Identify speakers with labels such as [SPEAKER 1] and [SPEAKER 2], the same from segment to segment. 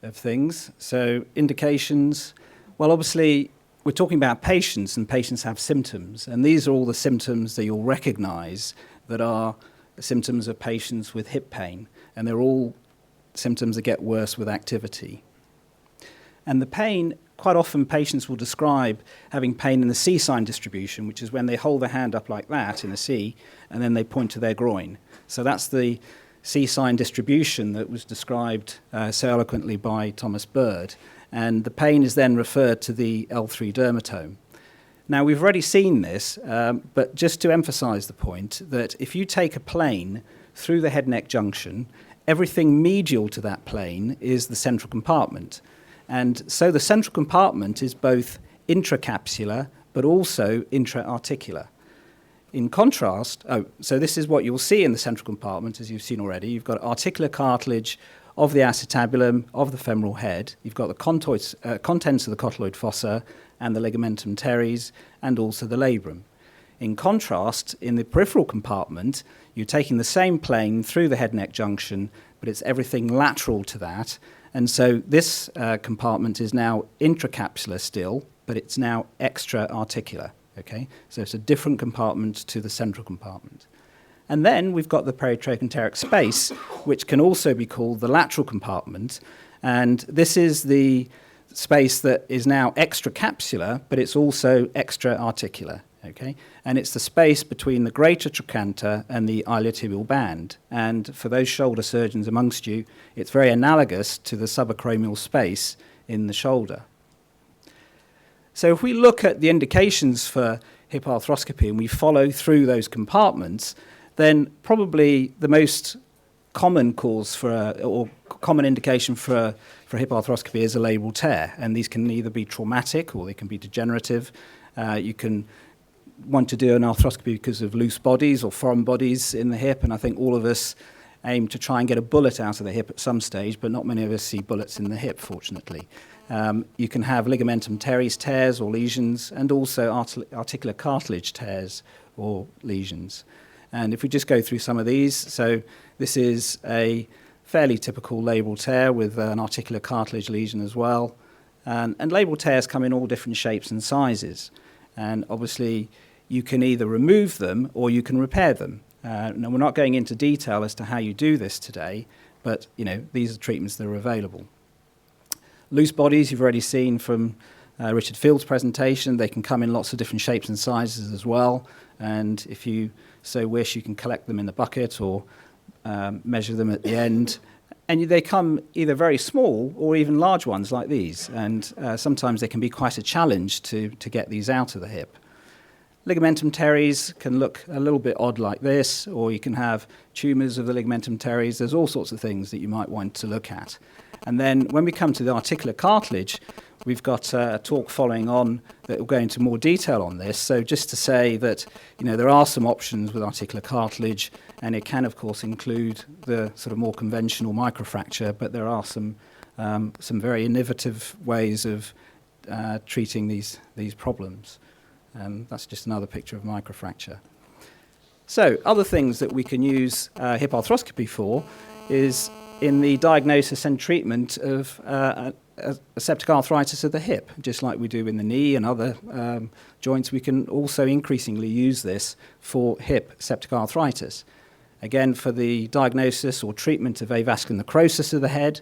[SPEAKER 1] of things. So indications, well, obviously, we're talking about patients, and patients have symptoms. And these are all the symptoms that you'll recognize that are symptoms of patients with hip pain. And they're all symptoms that get worse with activity. And the pain, quite often patients will describe having pain in the C sign distribution, which is when they hold their hand up like that in a C, and then they point to their groin. So that's the C sign distribution that was described so eloquently by Thomas Bird. And the pain is then referred to the L3 dermatome. Now, we've already seen this, but just to emphasize the point that if you take a plane through the head-neck junction, everything medial to that plane is the central compartment. And so the central compartment is both intracapsular but also intra-articular. In contrast, so this is what you'll see in the central compartment, as you've seen already. You've got articular cartilage of the acetabulum, of the femoral head. You've got the contents of the cotyloid fossa and the ligamentum teres, and also the labrum. In contrast, in the peripheral compartment, you're taking the same plane through the head-neck junction, but it's everything lateral to that. And so this compartment is now intracapsular still, but it's now extra-articular. Okay? So it's a different compartment to the central compartment. And then we've got the peritrochanteric space, which can also be called the lateral compartment. And this is the space that is now extracapsular, but it's also extra-articular. Okay? And it's the space between the greater trochanter and the iliotibial band. And for those shoulder surgeons amongst you, it's very analogous to the subacromial space in the shoulder. So if we look at the indications for hip arthroscopy and we follow through those compartments, then probably the most common cause or common indication for hip arthroscopy is a labral tear. And these can either be traumatic or they can be degenerative. You can want to do an arthroscopy because of loose bodies or foreign bodies in the hip, and I think all of us aim to try and get a bullet out of the hip at some stage, but not many of us see bullets in the hip, fortunately. You can have ligamentum teres tears or lesions, and also articular cartilage tears or lesions. And if we just go through some of these, so this is a fairly typical labral tear with an articular cartilage lesion as well. And labral tears come in all different shapes and sizes. And obviously, you can either remove them or you can repair them. Now, we're not going into detail as to how you do this today, but these are treatments that are available. Loose bodies, you've already seen from Richard Field's presentation. They can come in lots of different shapes and sizes as well. And if you so wish, you can collect them in the bucket or measure them at the end. And they come either very small or even large ones like these. And sometimes they can be quite a challenge to get these out of the hip. Ligamentum teres can look a little bit odd like this, or you can have tumours of the ligamentum teres. There's all sorts of things that you might want to look at. And then when we come to the articular cartilage, we've got a talk following on that will go into more detail on this. So just to say that there are some options with articular cartilage, and it can, of course, include the sort of more conventional microfracture, but there are some very innovative ways of treating these problems. That's just another picture of microfracture. So other things that we can use hip arthroscopy for is in the diagnosis and treatment of septic arthritis of the hip. Just like we do in the knee and other joints, we can also increasingly use this for hip septic arthritis. Again, for the diagnosis or treatment of avascular necrosis of the head,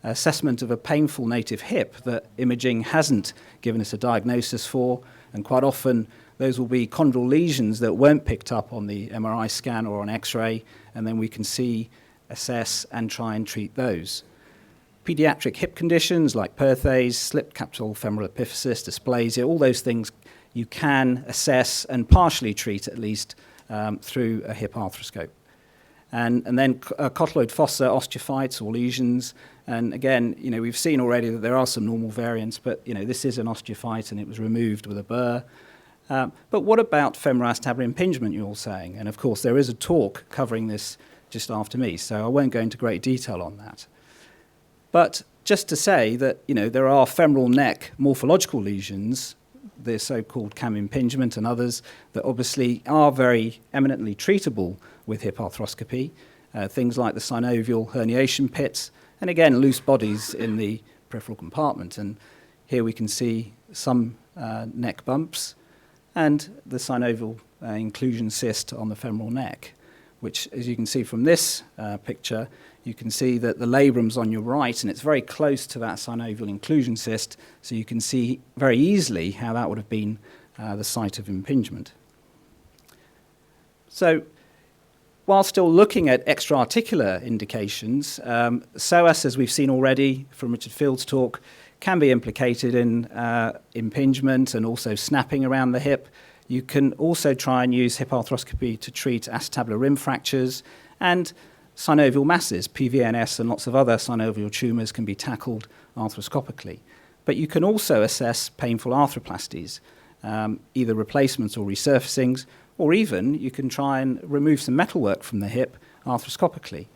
[SPEAKER 1] assessment of a painful native hip that imaging hasn't given us a diagnosis for, and quite often those will be chondral lesions that weren't picked up on the MRI scan or on X-ray, and then we can see, assess, and try and treat those. Pediatric hip conditions like Perthes, slipped capsular femoral epiphysis, dysplasia, all those things you can assess and partially treat at least through a hip arthroscope. And then cotyloid fossa osteophytes or lesions. And again, we've seen already that there are some normal variants, but this is an osteophyte and it was removed with a burr. But what about femoral acetabular impingement, you're all saying? And of course, there is a talk covering this just after me, so I won't go into great detail on that. But just to say that, there are femoral neck morphological lesions, the so-called cam impingement and others, that obviously are very eminently treatable with hip arthroscopy. Things like the synovial herniation pits and again, loose bodies in the peripheral compartment. And here we can see some neck bumps and the synovial inclusion cyst on the femoral neck, which, as you can see from this picture, you can see that the labrum's on your right, and it's very close to that synovial inclusion cyst, so you can see very easily how that would have been the site of impingement. So, while still looking at extra-articular indications, psoas, as we've seen already from Richard Field's talk, can be implicated in impingement and also snapping around the hip. You can also try and use hip arthroscopy to treat acetabular rim fractures, and synovial masses, PVNS and lots of other synovial tumours can be tackled arthroscopically. But you can also assess painful arthroplasties, either replacements or resurfacings, or even you can try and remove some metalwork from the hip arthroscopically.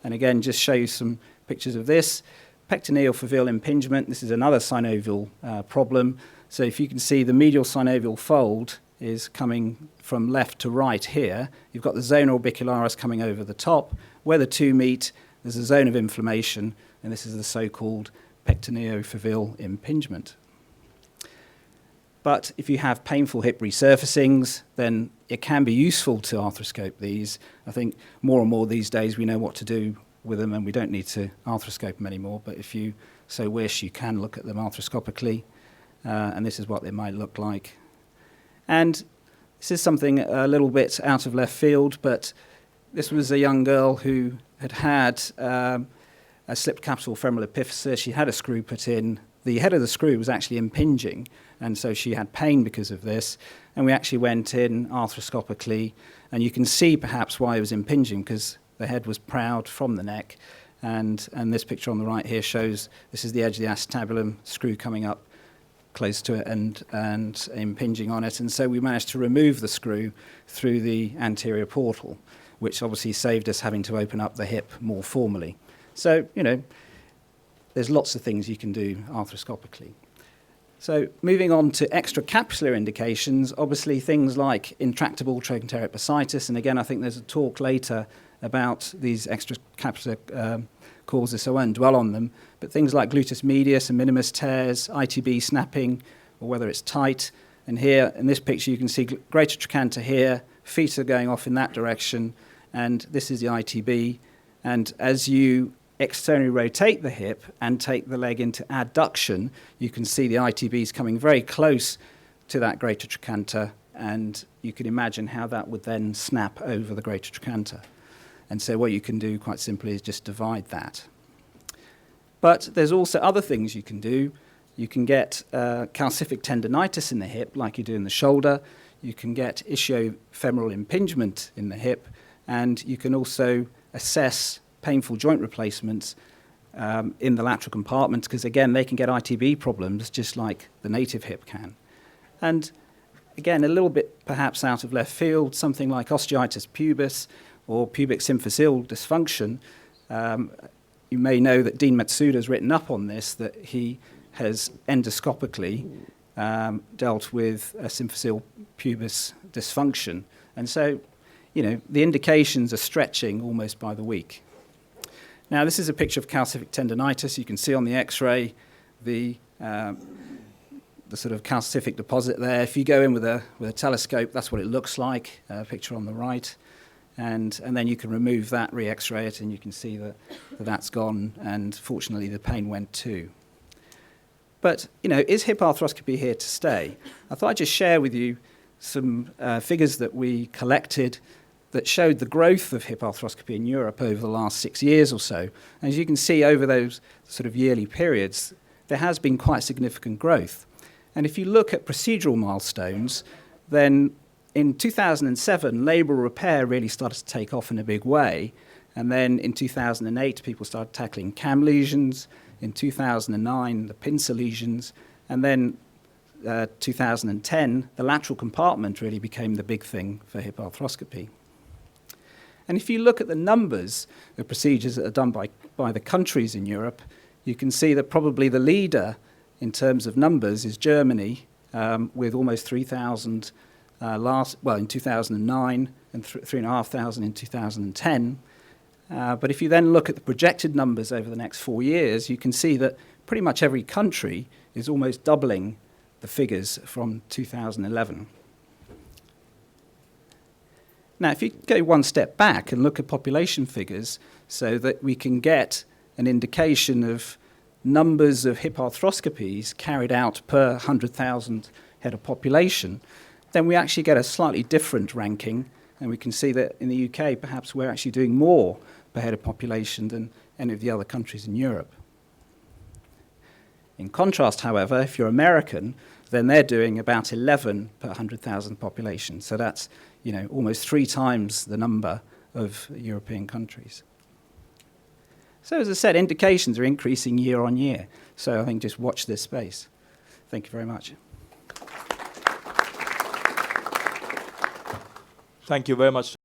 [SPEAKER 1] And again, just show you some pictures of this. Pectineal foveal impingement, this is another synovial problem. So if you can see the medial synovial fold is coming from left to right here. You've got the zona orbicularis coming over the top. Where the two meet, there's a zone of inflammation, and this is the so-called pectineofoveal impingement. But if you have painful hip resurfacings, then it can be useful to arthroscope these. I think more and more these days we know what to do with them, and we don't need to arthroscope them anymore. But if you so wish, you can look at them arthroscopically, and this is what they might look like. And this is something a little bit out of left field, but this was a young girl who had a slipped capital femoral epiphysis. She had a screw put in. The head of the screw was actually impinging, and so she had pain because of this. And we actually went in arthroscopically, and you can see perhaps why it was impinging, because the head was proud from the neck. And this picture on the right here shows this is the edge of the acetabulum, screw coming up close to it and impinging on it. And so we managed to remove the screw through the anterior portal, which obviously saved us having to open up the hip more formally. So, there's lots of things you can do arthroscopically. So moving on to extracapsular indications, obviously things like intractable trochanteric bursitis, and again I think there's a talk later about these extracapsular causes, so I won't dwell on them, but things like gluteus medius and minimus tears, ITB snapping, or whether it's tight. And here in this picture you can see greater trochanter here, feet are going off in that direction, and this is the ITB. And as you externally rotate the hip and take the leg into adduction, you can see the ITBs coming very close to that greater trochanter, and you can imagine how that would then snap over the greater trochanter. And so what you can do quite simply is just divide that. But there's also other things you can do. You can get calcific tendinitis in the hip, like you do in the shoulder. You can get ischiofemoral impingement in the hip, and you can also assess painful joint replacements in the lateral compartment, because again they can get ITB problems just like the native hip can. And again, a little bit perhaps out of left field, something like osteitis pubis or pubic symphyseal dysfunction. You may know that Dean Matsuda has written up on this, that he has endoscopically dealt with a symphyseal pubis dysfunction. And so, the indications are stretching almost by the week. Now, this is a picture of calcific tendinitis. You can see on the X-ray the sort of calcific deposit there. If you go in with a telescope, that's what it looks like, a picture on the right. And then you can remove that, re-X-ray it, and you can see that that's gone, and fortunately the pain went too. But, is hip arthroscopy here to stay? I thought I'd just share with you some figures that we collected that showed the growth of hip arthroscopy in Europe over the last 6 years or so. And as you can see over those sort of yearly periods, there has been quite significant growth. And if you look at procedural milestones, then in 2007, labral repair really started to take off in a big way. And then in 2008, people started tackling cam lesions. In 2009, the pincer lesions. And then 2010, the lateral compartment really became the big thing for hip arthroscopy. And if you look at the numbers of procedures that are done by the countries in Europe, you can see that probably the leader in terms of numbers is Germany, with almost 3,000 in 2009 and 3,500 in 2010. But if you then look at the projected numbers over the next 4 years, you can see that pretty much every country is almost doubling the figures from 2011. Now, if you go one step back and look at population figures so that we can get an indication of numbers of hip arthroscopies carried out per 100,000 head of population, then we actually get a slightly different ranking. And we can see that in the UK, perhaps we're actually doing more per head of population than any of the other countries in Europe. In contrast, however, if you're American, then they're doing about 11 per 100,000 population. So that's, almost 3 times the number of European countries. So as I said, indications are increasing year on year. So I think just watch this space. Thank you very much.
[SPEAKER 2] Thank you very much.